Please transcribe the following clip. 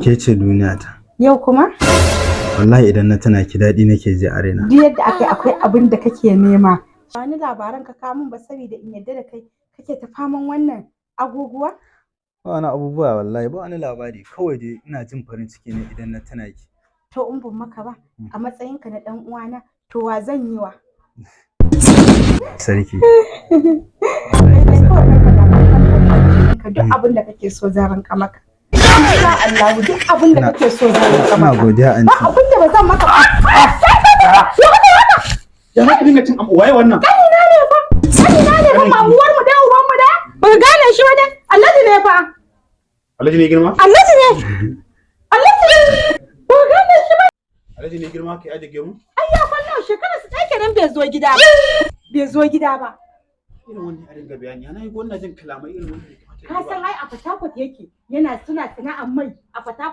Ke ce duniyata. Yau kuma? Wallahi idan na tana ki daɗi nake ji a raina. Duk yadda akwai abin da kake nema. Wani labaran ka kamun ba saboda in yadda da kai kake ta faman wannan abubuwa? Ba wani abubuwa wallahi ba wani labari kawai dai ina jin farin ciki ne idan na tana ki. To in ban maka ba a matsayinka na ɗan uwana to wa zan yi wa? Sarki. Duk abin da kake so zan ranka maka. Insha Allah duk abin da kake so zan ranka maka. Ina godiya anti. Ba abin da ba zan maka ba. Ya haka dinga cin waye wannan? Kanina ne fa. Kanina ne fa mamuwar mu da uban mu da. Ba ka gane shi ba ne? Alhaji ne fa. Alhaji ne girma? Alhaji ne. Alhaji ne. Ba ka gane shi ba. Alhaji ne girma kai aje gemu? Ai ya kwallo shekara su ɗaya kenan bai zo gida ba. Bai zo gida ba. Irin wannan a dinga bayani ana yi wannan jin kalamai irin wannan. Ka san ai a Fatakwat yake yana suna sana'ar mai a Fatakwat.